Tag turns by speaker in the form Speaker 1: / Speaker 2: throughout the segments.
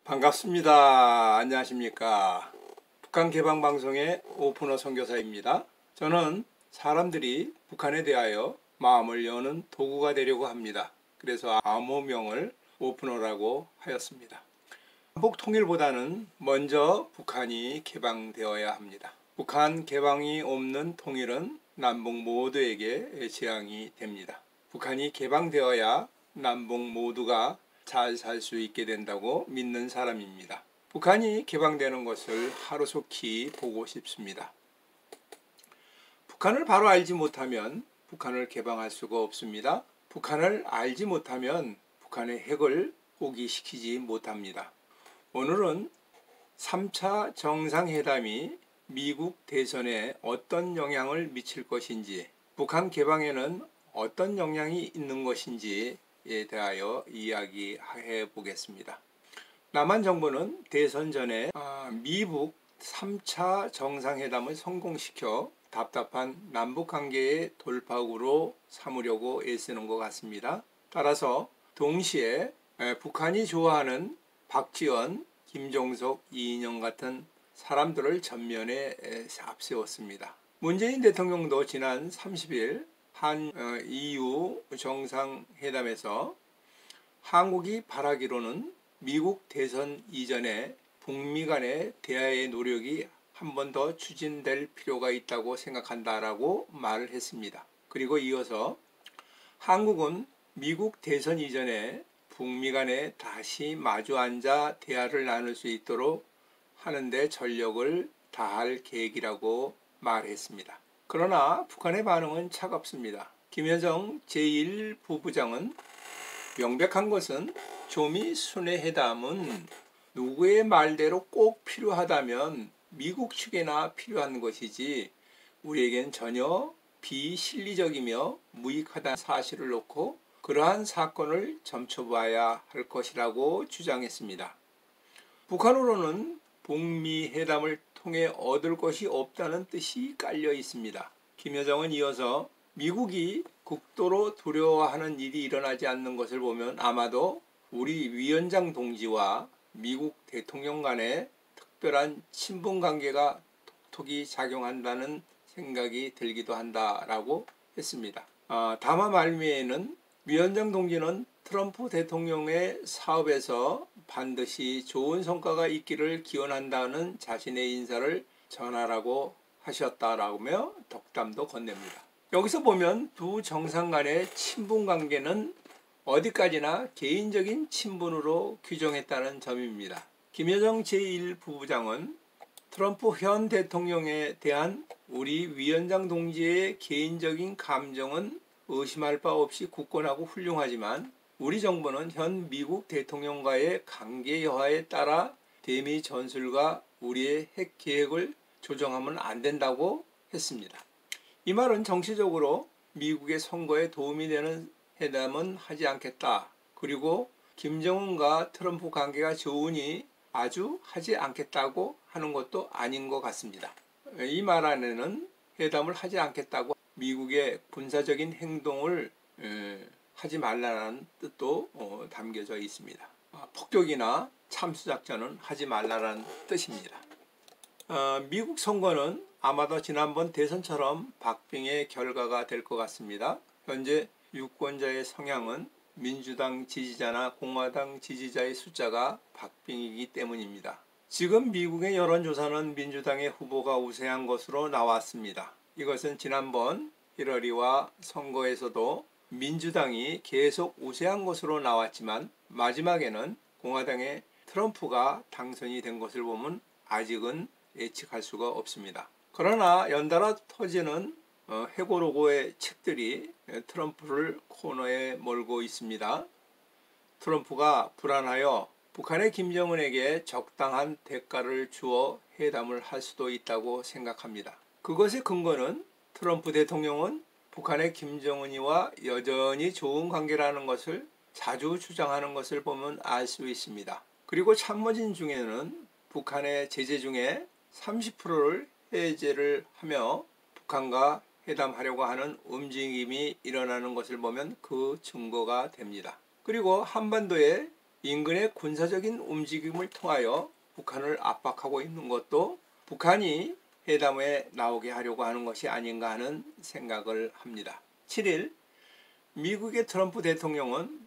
Speaker 1: 반갑습니다. 안녕하십니까. 북한 개방방송의 오픈어 선교사입니다. 저는 사람들이 북한에 대하여 마음을 여는 도구가 되려고 합니다. 그래서 암호명을 오픈어라고 하였습니다. 남북 통일보다는 먼저 북한이 개방되어야 합니다. 북한 개방이 없는 통일은 남북 모두에게 재앙이 됩니다. 북한이 개방되어야 남북 모두가 잘 살 수 있게 된다고 믿는 사람입니다. 북한이 개방되는 것을 하루속히 보고 싶습니다. 북한을 바로 알지 못하면 북한을 개방할 수가 없습니다. 북한을 알지 못하면 북한의 핵을 포기시키지 못합니다. 오늘은 3차 정상회담이 미국 대선에 어떤 영향을 미칠 것인지, 북한 개방에는 어떤 영향이 있는 것인지에 대하여 이야기해 보겠습니다. 남한 정부는 대선 전에 미북 3차 정상회담을 성공시켜 답답한 남북관계의 돌파구로 삼으려고 애쓰는 것 같습니다. 따라서 동시에 북한이 좋아하는 박지원, 김종석, 이인영 같은 사람들을 전면에 앞세웠습니다. 문재인 대통령도 지난 30일 한 EU 정상회담에서 한국이 바라기로는 미국 대선 이전에 북미 간의 대화의 노력이 한 번 더 추진될 필요가 있다고 생각한다라고 말을 했습니다. 그리고 이어서 한국은 미국 대선 이전에 북미 간에 다시 마주 앉아 대화를 나눌 수 있도록 하는데 전력을 다할 계획이라고 말했습니다. 그러나 북한의 반응은 차갑습니다. 김여정 제1부부장은 명백한 것은 조미 순회회담은 누구의 말대로 꼭 필요하다면 미국 측에나 필요한 것이지 우리에겐 전혀 비실리적이며 무익하다는 사실을 놓고 그러한 사건을 점쳐봐야 할 것이라고 주장했습니다. 북한으로는 북미 회담을 통해 얻을 것이 없다는 뜻이 깔려 있습니다. 김여정은 이어서 미국이 극도로 두려워하는 일이 일어나지 않는 것을 보면 아마도 우리 위원장 동지와 미국 대통령 간의 특별한 친분 관계가 톡톡히 작용한다는 생각이 들기도 한다라고 했습니다. 담화 말미에는 위원장 동지는 트럼프 대통령의 사업에서 반드시 좋은 성과가 있기를 기원한다는 자신의 인사를 전하라고 하셨다라며 덕담도 건넵니다. 여기서 보면 두 정상 간의 친분 관계는 어디까지나 개인적인 친분으로 규정했다는 점입니다. 김여정 제1부부장은 트럼프 현 대통령에 대한 우리 위원장 동지의 개인적인 감정은 의심할 바 없이 굳건하고 훌륭하지만 우리 정부는 현 미국 대통령과의 관계 여하에 따라 대미 전술과 우리의 핵 계획을 조정하면 안 된다고 했습니다. 이 말은 정치적으로 미국의 선거에 도움이 되는 회담은 하지 않겠다. 그리고 김정은과 트럼프 관계가 좋으니 아주 하지 않겠다고 하는 것도 아닌 것 같습니다. 이 말 안에는 회담을 하지 않겠다고 미국의 군사적인 행동을 하지 말라는 뜻도 담겨져 있습니다. 폭격이나 참수작전은 하지 말라는 뜻입니다. 미국 선거는 아마도 지난번 대선처럼 박빙의 결과가 될 것 같습니다. 현재 유권자의 성향은 민주당 지지자나 공화당 지지자의 숫자가 박빙이기 때문입니다. 지금 미국의 여론조사는 민주당의 후보가 우세한 것으로 나왔습니다. 이것은 지난번 히러리와 선거에서도 민주당이 계속 우세한 것으로 나왔지만 마지막에는 공화당의 트럼프가 당선이 된 것을 보면 아직은 예측할 수가 없습니다. 그러나 연달아 터지는 해고로고의 책들이 트럼프를 코너에 몰고 있습니다. 트럼프가 불안하여 북한의 김정은에게 적당한 대가를 주어 회담을 할 수도 있다고 생각합니다. 그것의 근거는 트럼프 대통령은 북한의 김정은이와 여전히 좋은 관계라는 것을 자주 주장하는 것을 보면 알 수 있습니다. 그리고 참모진 중에는 북한의 제재 중에 30%를 해제를 하며 북한과 회담하려고 하는 움직임이 일어나는 것을 보면 그 증거가 됩니다. 그리고 한반도에 인근의 군사적인 움직임을 통하여 북한을 압박하고 있는 것도 북한이 회담에 나오게 하려고 하는 것이 아닌가 하는 생각을 합니다. 7일 미국의 트럼프 대통령은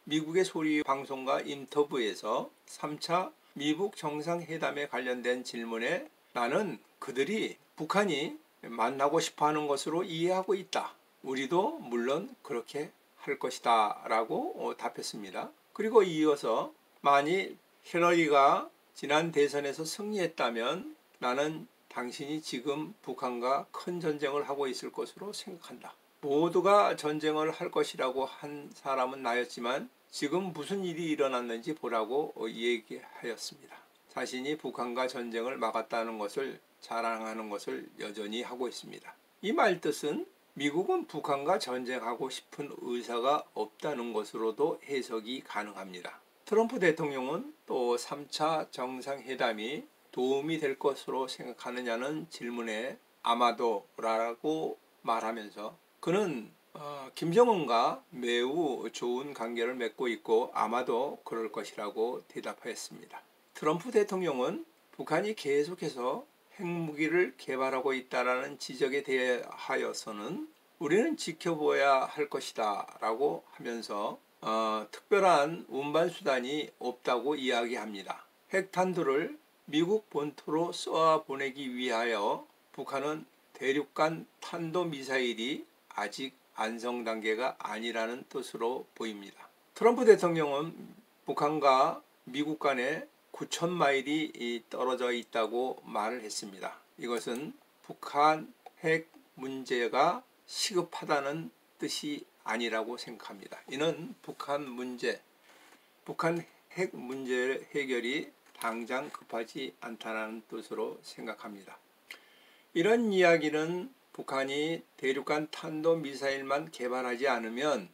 Speaker 1: 미국의 소리 방송과 인터뷰에서 3차 미북 정상회담에 관련된 질문에 나는 그들이 북한이 만나고 싶어하는 것으로 이해하고 있다. 우리도 물론 그렇게 할 것이다 라고 답했습니다. 그리고 이어서 만일 힐러리가 지난 대선에서 승리했다면 나는 당신이 지금 북한과 큰 전쟁을 하고 있을 것으로 생각한다. 모두가 전쟁을 할 것이라고 한 사람은 나였지만 지금 무슨 일이 일어났는지 보라고 얘기하였습니다. 자신이 북한과 전쟁을 막았다는 것을 자랑하는 것을 여전히 하고 있습니다. 이 말 뜻은 미국은 북한과 전쟁하고 싶은 의사가 없다는 것으로도 해석이 가능합니다. 트럼프 대통령은 또 3차 정상회담이 도움이 될 것으로 생각하느냐는 질문에 아마도라고 말하면서 그는 김정은과 매우 좋은 관계를 맺고 있고 아마도 그럴 것이라고 대답하였습니다. 트럼프 대통령은 북한이 계속해서 핵무기를 개발하고 있다는 지적에 대하여서는 우리는 지켜봐야 할 것이다 라고 하면서 특별한 운반수단이 없다고 이야기합니다. 핵탄두를 미국 본토로 쏘아 보내기 위하여 북한은 대륙간 탄도미사일이 아직 완성 단계가 아니라는 뜻으로 보입니다. 트럼프 대통령은 북한과 미국 간에 9,000마일이 떨어져 있다고 말을 했습니다. 이것은 북한 핵 문제가 시급하다는 뜻이 아니라고 생각합니다. 이는 북한 핵 문제 해결이 당장 급하지 않다는 뜻으로 생각합니다. 이런 이야기는 북한이 대륙간 탄도미사일만 개발하지 않으면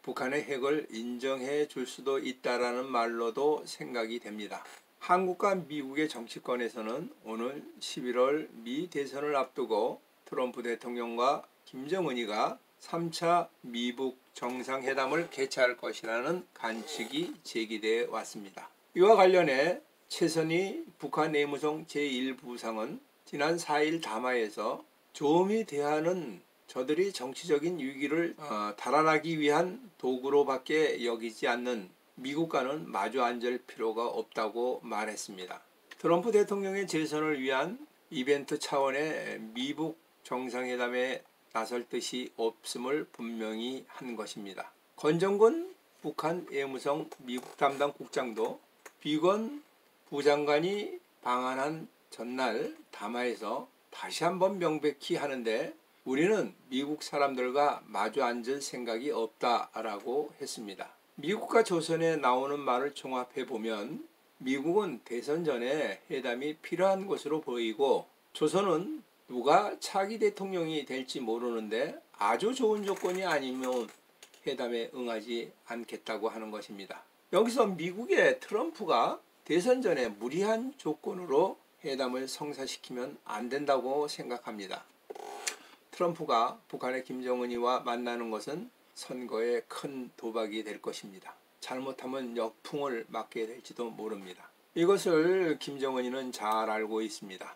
Speaker 1: 북한의 핵을 인정해 줄 수도 있다라는 말로도 생각이 됩니다. 한국과 미국의 정치권에서는 오늘 11월 미 대선을 앞두고 트럼프 대통령과 김정은이가 3차 미북 정상회담을 개최할 것이라는 관측이 제기되어 왔습니다. 이와 관련해 최선희 북한 내무성 제1부상은 지난 4일 담화에서 조음이 대하는 저들이 정치적인 위기를 달아나기 위한 도구로밖에 여기지 않는 미국과는 마주 앉을 필요가 없다고 말했습니다. 트럼프 대통령의 재선을 위한 이벤트 차원의 미북 정상회담에 나설 뜻이 없음을 분명히 한 것입니다. 권정근 북한 외무성 미국 담당 국장도 비건 부장관이 방한한 전날 담화에서 다시 한번 명백히 하는데 우리는 미국 사람들과 마주 앉을 생각이 없다라고 했습니다. 미국과 조선에 나오는 말을 종합해 보면 미국은 대선 전에 회담이 필요한 것으로 보이고 조선은 누가 차기 대통령이 될지 모르는데 아주 좋은 조건이 아니면 회담에 응하지 않겠다고 하는 것입니다. 여기서 미국의 트럼프가 대선 전에 무리한 조건으로 회담을 성사시키면 안 된다고 생각합니다. 트럼프가 북한의 김정은이와 만나는 것은 선거에 큰 도박이 될 것입니다. 잘못하면 역풍을 맞게 될지도 모릅니다. 이것을 김정은이는 잘 알고 있습니다.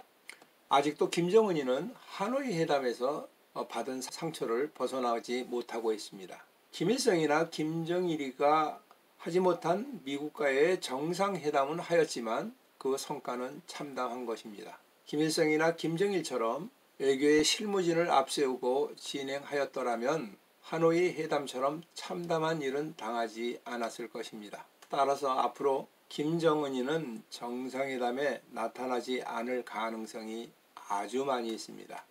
Speaker 1: 아직도 김정은이는 하노이 회담에서 받은 상처를 벗어나지 못하고 있습니다. 김일성이나 김정일이가 하지 못한 미국과의 정상회담은 하였지만 그 성과는 참담한 것입니다. 김일성이나 김정일처럼 외교의 실무진을 앞세우고 진행하였더라면 하노이 회담처럼 참담한 일은 당하지 않았을 것입니다. 따라서 앞으로 김정은이는 정상회담에 나타나지 않을 가능성이 아주 많이 있습니다.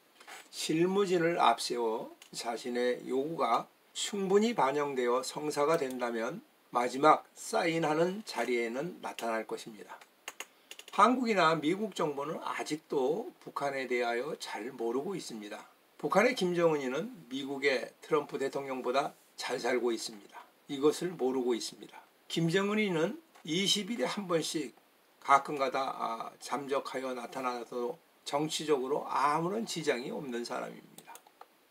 Speaker 1: 실무진을 앞세워 자신의 요구가 충분히 반영되어 성사가 된다면 마지막 사인하는 자리에는 나타날 것입니다. 한국이나 미국 정부는 아직도 북한에 대하여 잘 모르고 있습니다. 북한의 김정은이는 미국의 트럼프 대통령보다 잘 살고 있습니다. 이것을 모르고 있습니다. 김정은이는 20일에 한 번씩 가끔가다 잠적하여 나타나도 정치적으로 아무런 지장이 없는 사람입니다.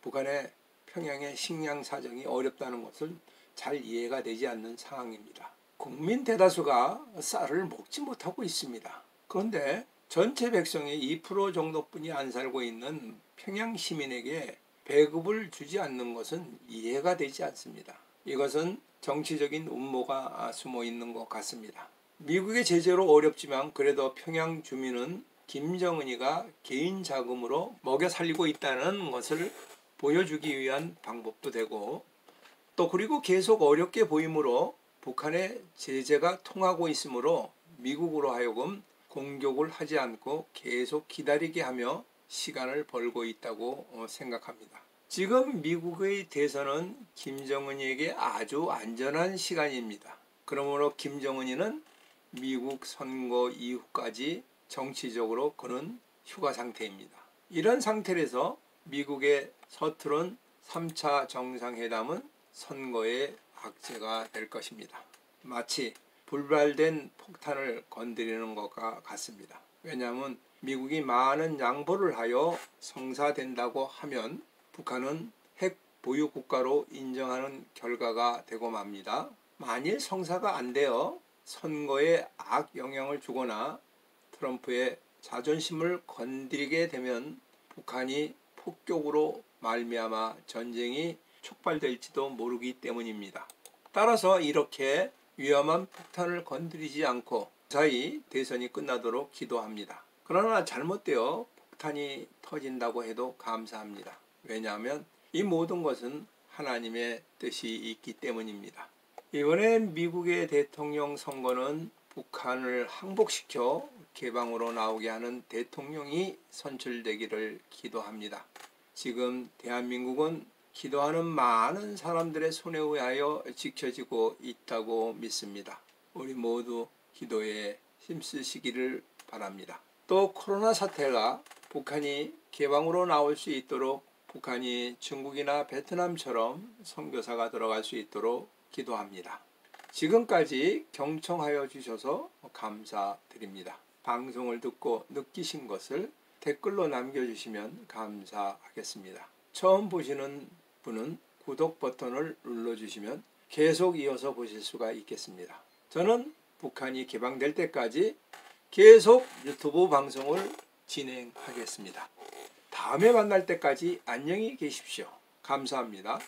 Speaker 1: 북한의 평양의 식량 사정이 어렵다는 것을 잘 이해가 되지 않는 상황입니다. 국민 대다수가 쌀을 먹지 못하고 있습니다. 그런데 전체 백성의 2% 정도뿐이 안 살고 있는 평양 시민에게 배급을 주지 않는 것은 이해가 되지 않습니다. 이것은 정치적인 음모가 숨어 있는 것 같습니다. 미국의 제재로 어렵지만 그래도 평양 주민은 김정은이가 개인 자금으로 먹여 살리고 있다는 것을 보여주기 위한 방법도 되고, 또 그리고 계속 어렵게 보이므로 북한의 제재가 통하고 있으므로 미국으로 하여금 공격을 하지 않고 계속 기다리게 하며 시간을 벌고 있다고 생각합니다. 지금 미국의 대선은 김정은이에게 아주 안전한 시간입니다. 그러므로 김정은이는 미국 선거 이후까지 정치적으로 그는 휴가 상태입니다. 이런 상태에서 미국의 서투른 3차 정상회담은 선거의 악재가 될 것입니다. 마치 불발된 폭탄을 건드리는 것과 같습니다. 왜냐하면 미국이 많은 양보를 하여 성사된다고 하면 북한은 핵 보유 국가로 인정하는 결과가 되고 맙니다. 만일 성사가 안 되어 선거에 악영향을 주거나 트럼프의 자존심을 건드리게 되면 북한이 폭격으로 말미암아 전쟁이 촉발될지도 모르기 때문입니다. 따라서 이렇게 위험한 폭탄을 건드리지 않고 무사히 대선이 끝나도록 기도합니다. 그러나 잘못되어 폭탄이 터진다고 해도 감사합니다. 왜냐하면 이 모든 것은 하나님의 뜻이 있기 때문입니다. 이번에 미국의 대통령 선거는 북한을 항복시켜 개방으로 나오게 하는 대통령이 선출되기를 기도합니다. 지금 대한민국은 기도하는 많은 사람들의 손에 의하여 지켜지고 있다고 믿습니다. 우리 모두 기도에 힘쓰시기를 바랍니다. 또 코로나 사태가 북한이 개방으로 나올 수 있도록, 북한이 중국이나 베트남처럼 선교사가 들어갈 수 있도록 기도합니다. 지금까지 경청하여 주셔서 감사드립니다. 방송을 듣고 느끼신 것을 댓글로 남겨주시면 감사하겠습니다. 처음 보시는 분은 구독 버튼을 눌러주시면 계속 이어서 보실 수가 있겠습니다. 저는 북한이 개방될 때까지 계속 유튜브 방송을 진행하겠습니다. 다음에 만날 때까지 안녕히 계십시오. 감사합니다.